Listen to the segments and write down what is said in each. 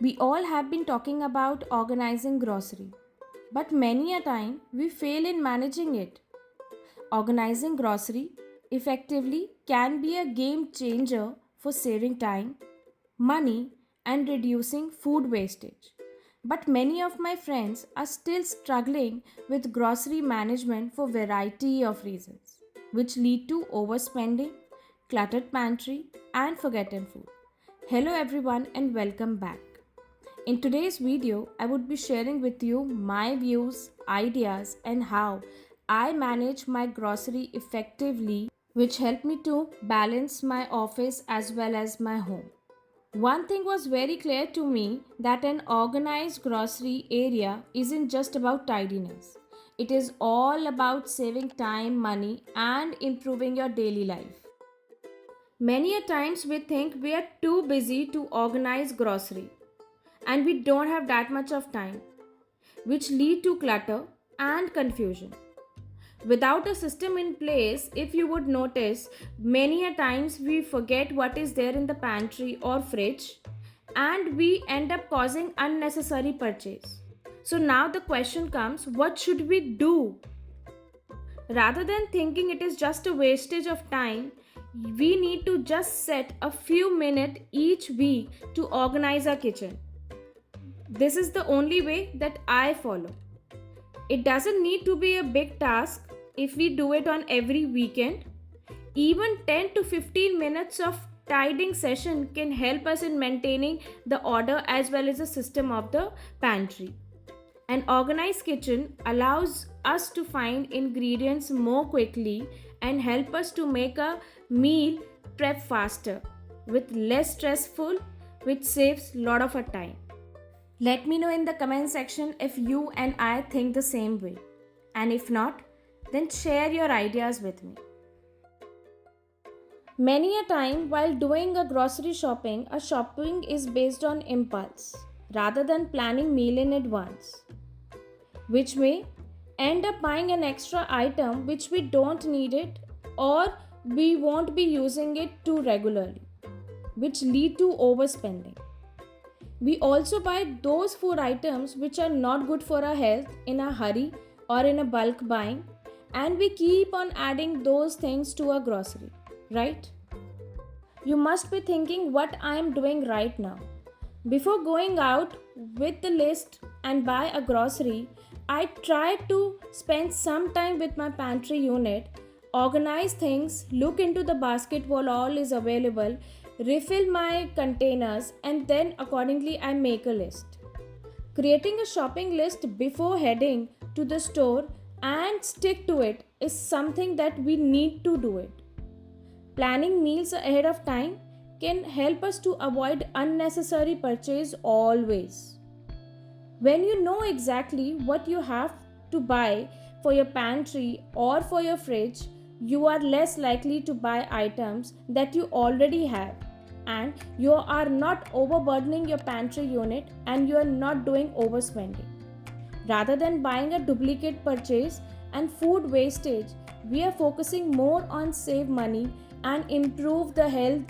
We all have been talking about organizing grocery, but many a time we fail in managing it. Organizing grocery effectively can be a game changer for saving time, money, and reducing food wastage. But many of my friends are still struggling with grocery management for variety of reasons, which lead to overspending, cluttered pantry, and forgotten food. Hello everyone and welcome back. In today's video, I would be sharing with you my views, ideas, and how I manage my grocery effectively, which help me to balance my office as well as my home. One thing was very clear to me that an organized grocery area isn't just about tidiness. It is all about saving time, money, and improving your daily life. Many a times we think we are too busy to organize grocery and we don't have that much of time, which lead to clutter and confusion. Without a system in place, if you would notice, many a times we forget what is there in the pantry or fridge and we end up causing unnecessary purchase. So now the question comes, what should we do? Rather than thinking it is just a wastage of time, we need to just set a few minutes each week to organize our kitchen. This is the only way that I follow. It doesn't need to be a big task if we do it on every weekend. Even 10 to 15 minutes of tidying session can help us in maintaining the order as well as the system of the pantry. An organized kitchen allows us to find ingredients more quickly and help us to make a meal prep faster with less stressful, which saves lot of our time. Let me know in the comment section if you and I think the same way. And if not, then share your ideas with me. Many a time while doing a shopping is based on impulse rather than planning meal in advance, which may end up buying an extra item which we don't need it or we won't be using it too regularly, which lead to overspending. We also buy those food items which are not good for our health in a hurry or in a bulk buying, and we keep on adding those things to our grocery, right? You must be thinking what I am doing right now. Before going out with the list and buy a grocery, I try to spend some time with my pantry unit, organize things, look into the basket what all is available, refill my containers, and then accordingly I make a list. Creating a shopping list before heading to the store and stick to it is something that we need to do it. Planning meals ahead of time can help us to avoid unnecessary purchase always. When you know exactly what you have to buy for your pantry or for your fridge, you are less likely to buy items that you already have and you are not overburdening your pantry unit and you are not doing overspending. Rather than buying a duplicate purchase and food wastage, we are focusing more on save money and improve the health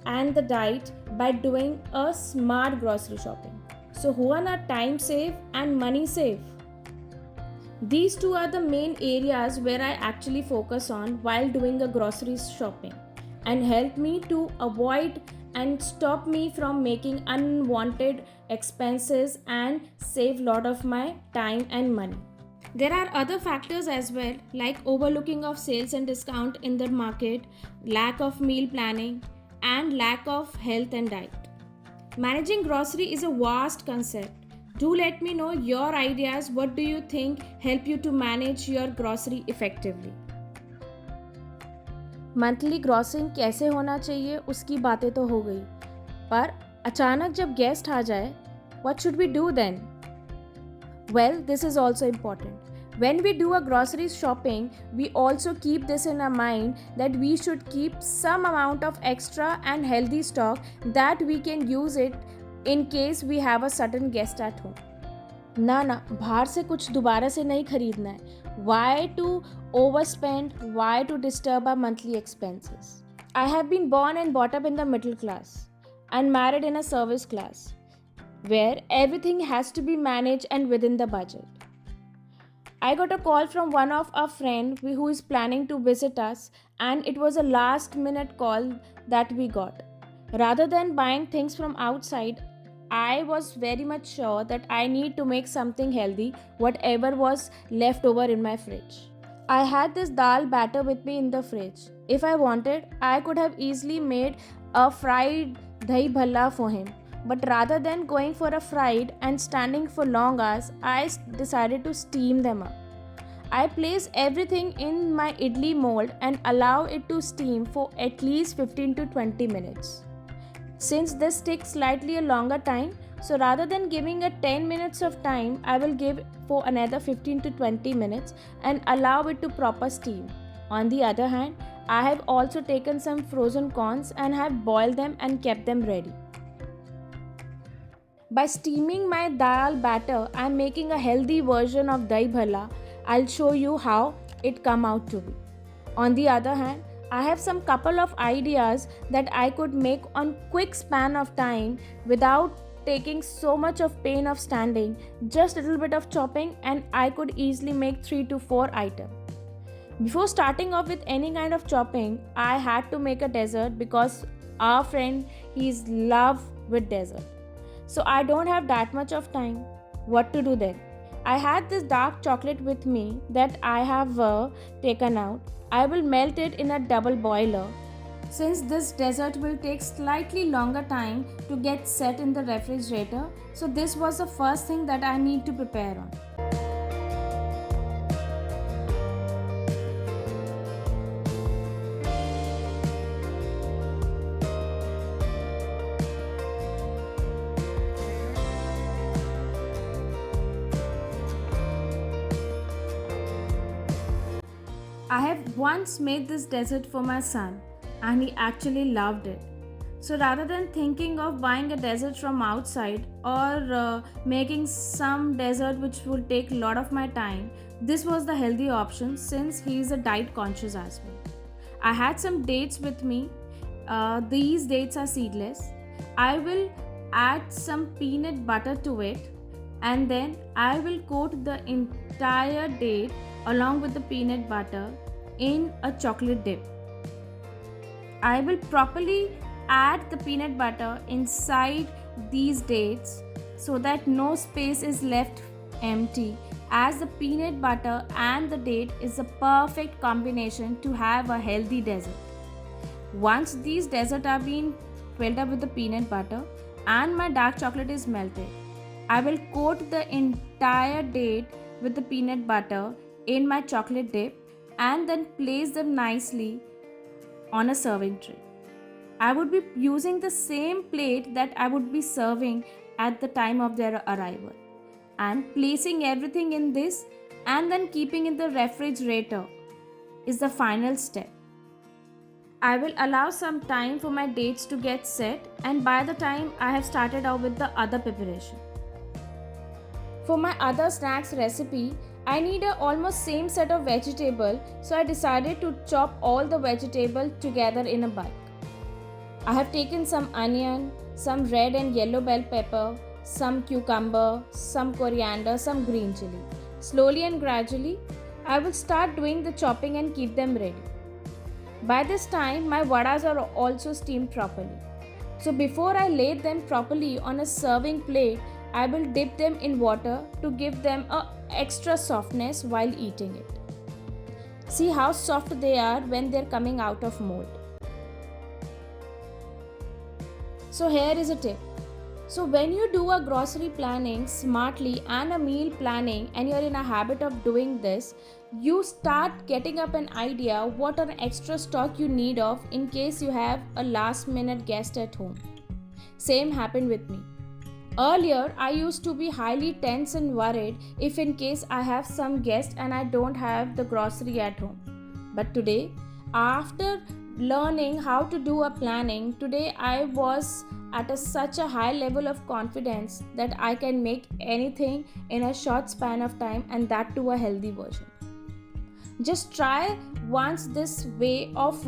and the diet by doing a smart grocery shopping. So, Huana time save and money save. These two are the main areas where I actually focus on while doing a grocery shopping and help me to avoid and stop me from making unwanted expenses and save lot of my time and money. There are other factors as well like overlooking of sales and discount in the market, lack of meal planning, and lack of health and diet. Managing grocery is a vast concept. Do let me know your ideas. What do you think help you to manage your grocery effectively? Monthly grossing कैसे होना चाहिए उसकी बातें तो हो गई, पर अचानक जब गेस्ट आ जाए, what should we do then? Well, this is also important. When we do a grocery shopping, we also keep this in our mind that we should keep some amount of extra and healthy stock that we can use it in case we have a sudden guest at home. ना ना बाहर से कुछ दोबारा से नहीं खरीदना है. Why to overspend? Why to disturb our monthly expenses? I have been born and brought up in the middle class and married in a service class. where everything has to be managed and within the budget. I got a call from one of our friend who is planning to visit us, and it was a last minute call that we got. Rather than buying things from outside, I was very much sure that I need to make something healthy, whatever was left over in my fridge. I had this dal batter with me in the fridge. If I wanted, I could have easily made a fried dahi bhalla for him. But rather than going for a fried and standing for long hours, I decided to steam them up. I place everything in my idli mold and allow it to steam for at least 15 to 20 minutes. Since this takes slightly a longer time, so rather than giving it 10 minutes of time, I will give for another 15 to 20 minutes and allow it to proper steam. On the other hand, I have also taken some frozen corns and have boiled them and kept them ready. By steaming my dal batter, I am making a healthy version of dahi bhalla. I'll show you how it come out to be. On the other hand, I have some couple of ideas that I could make on quick span of time without taking so much of pain of standing, just a little bit of chopping, and I could easily make 3 to 4 items. Before starting off with any kind of chopping, I had to make a dessert because our friend he's love with dessert. So I don't have that much of time. What to do then? I had this dark chocolate with me that I have taken out. I will melt it in a double boiler. Since this dessert will take slightly longer time to get set in the refrigerator, so this was the first thing that I need to prepare on. I have once made this dessert for my son and he actually loved it. So rather than thinking of buying a dessert from outside or making some dessert which will take a lot of my time, this was the healthy option since he is a diet conscious as well. I had some dates with me. These dates are seedless. I will add some peanut butter to it and then I will coat the entire date along with the peanut butter in a chocolate dip. I will properly add the peanut butter inside these dates so that no space is left empty, as the peanut butter and the date is a perfect combination to have a healthy dessert. Once these desserts are being filled up with the peanut butter and my dark chocolate is melted, I will coat the entire date with the peanut butter in my chocolate dip and then place them nicely on a serving tray. I would be using the same plate that I would be serving at the time of their arrival and placing everything in this and then keeping in the refrigerator is the final step. I will allow some time for my dates to get set and by the time I have started out with the other preparation. For my other snacks recipe, I need a almost same set of vegetable, so I decided to chop all the vegetable together in a bulk. I have taken some onion, some red and yellow bell pepper, some cucumber, some coriander, some green chili. Slowly and gradually, I will start doing the chopping and keep them ready. By this time, my vadas are also steamed properly. So before I lay them properly on a serving plate, I will dip them in water to give them a extra softness while eating it. See how soft they are when they're coming out of mold. So here is a tip. So when you do a grocery planning smartly and a meal planning and you're in a habit of doing this, you start getting up an idea what an extra stock you need of in case you have a last minute guest at home. Same happened with me. Earlier, I used to be highly tense and worried if in case I have some guest and I don't have the grocery at home. But today, after learning how to do a planning, today I was at such a high level of confidence that I can make anything in a short span of time and that too a healthy version. Just try once this way of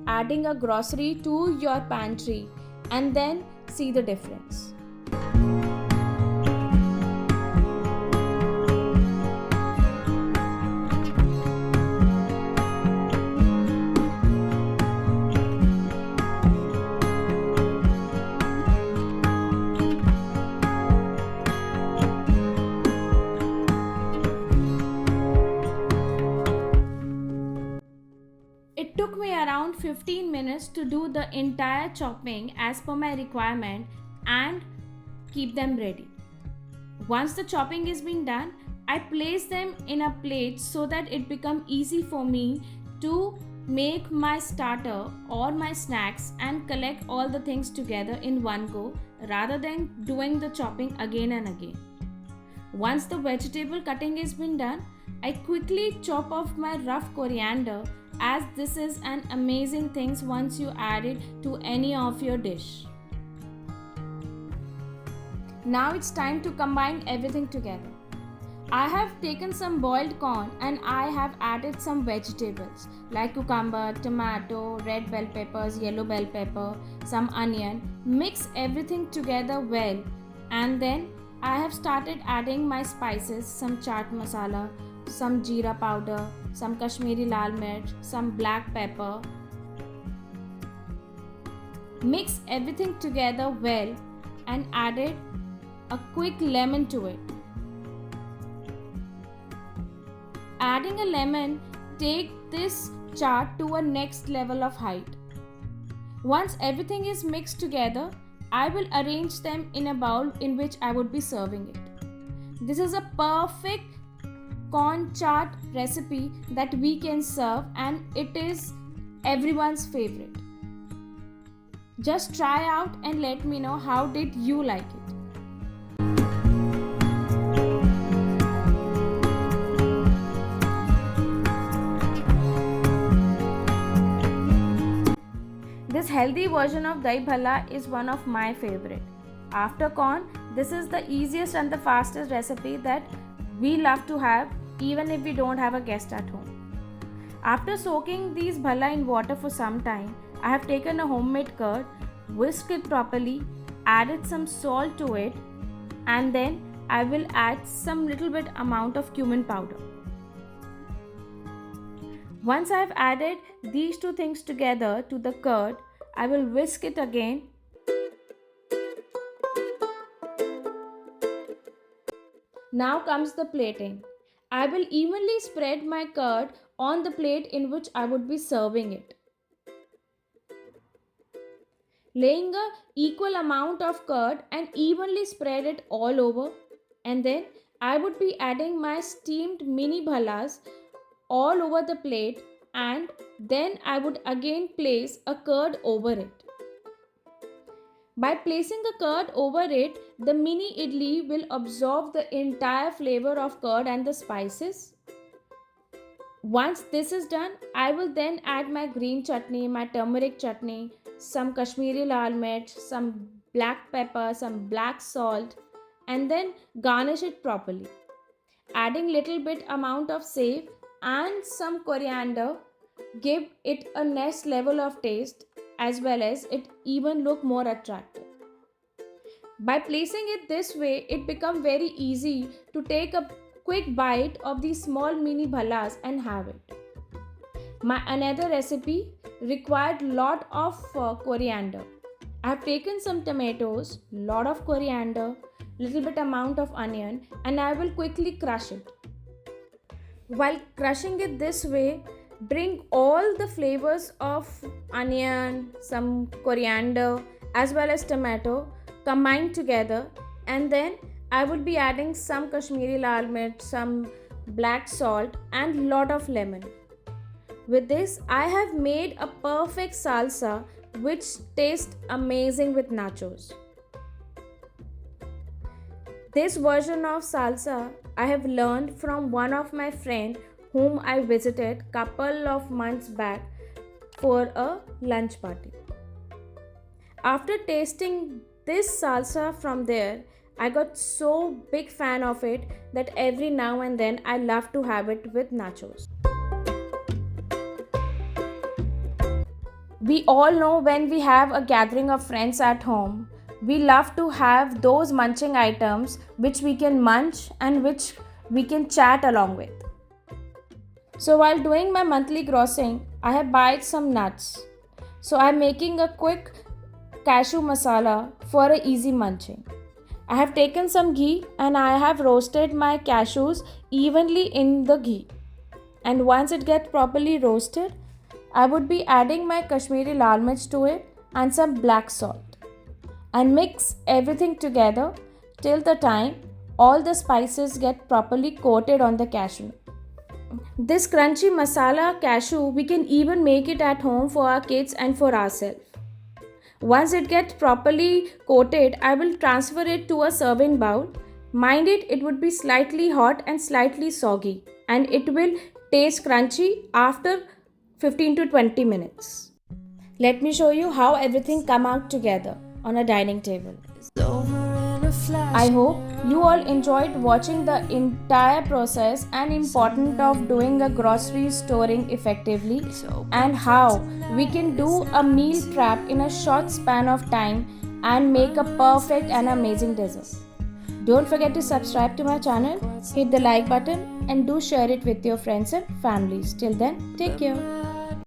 adding a grocery to your pantry and then see the difference. 15 minutes to do the entire chopping as per my requirement and keep them ready. Once the chopping is been done, I place them in a plate so that it become easy for me to make my starter or my snacks and collect all the things together in one go rather than doing the chopping again and again. Once the vegetable cutting is been done, I quickly chop off my rough coriander, as this is an amazing thing once you add it to any of your dish. Now it's time to combine everything together. I have taken some boiled corn and I have added some vegetables like cucumber, tomato, red bell peppers, yellow bell pepper, some onion. Mix everything together well, and then I have started adding my spices, some chaat masala, some jeera powder, some Kashmiri lal mirch, some black pepper. Mix everything together well and added a quick lemon to it. Adding a lemon take this chaat to a next level of height. Once everything is mixed together, I will arrange them in a bowl in which I would be serving it. This is a perfect corn chaat recipe that we can serve, and it is everyone's favorite. Just try out and let me know how did you like it. This healthy version of Dahi Vada is one of my favorite. After corn, this is the easiest and the fastest recipe that we love to have even if we don't have a guest at home. After soaking these bhala in water for some time, I have taken a homemade curd, whisked it properly, added some salt to it, and then I will add some little bit amount of cumin powder. Once I have added these two things together to the curd, I will whisk it again. Now comes the plating. I will evenly spread my curd on the plate in which I would be serving it. Laying a equal amount of curd and evenly spread it all over, and then I would be adding my steamed mini bhalas all over the plate, and then I would again place a curd over it. By placing a curd over it, the mini idli will absorb the entire flavor of curd and the spices. Once this is done, I will then add my green chutney, my turmeric chutney, some Kashmiri lal mirch, some black pepper, some black salt, and then garnish it properly. Adding little bit amount of save and some coriander give it a next level of taste, as well as it even look more attractive. By placing it this way, it become very easy to take a quick bite of these small mini bhalas and have it. My another recipe required lot of coriander. I have taken some tomatoes, lot of coriander, little bit amount of onion, and I will quickly crush it. While crushing it this way, bring all the flavors of onion, some coriander as well as tomato combined together, and then I would be adding some Kashmiri lal mirch, some black salt and lot of lemon. With this, I have made a perfect salsa which tastes amazing with nachos. This version of salsa I have learned from one of my friend whom I visited couple of months back for a lunch party. After tasting this salsa from there, I got so big fan of it that every now and then I love to have it with nachos. We all know when we have a gathering of friends at home, we love to have those munching items which we can munch and which we can chat along with. So while doing my monthly grossing, I have bought some nuts. So I am making a quick cashew masala for a easy munching. I have taken some ghee and I have roasted my cashews evenly in the ghee. And once it gets properly roasted, I would be adding my Kashmiri lal mirch to it and some black salt and mix everything together till the time all the spices get properly coated on the cashew. This crunchy masala cashew, we can even make it at home for our kids and for ourselves. Once it gets properly coated, I will transfer it to a serving bowl. Mind it, it would be slightly hot and slightly soggy, and it will taste crunchy after 15 to 20 minutes. Let me show you how everything come out together on a dining table. I hope you all enjoyed watching the entire process and importance of doing a grocery storing effectively and how we can do a meal prep in a short span of time and make a perfect and amazing dessert. Don't forget to subscribe to my channel, hit the like button and do share it with your friends and families. Till then, take care.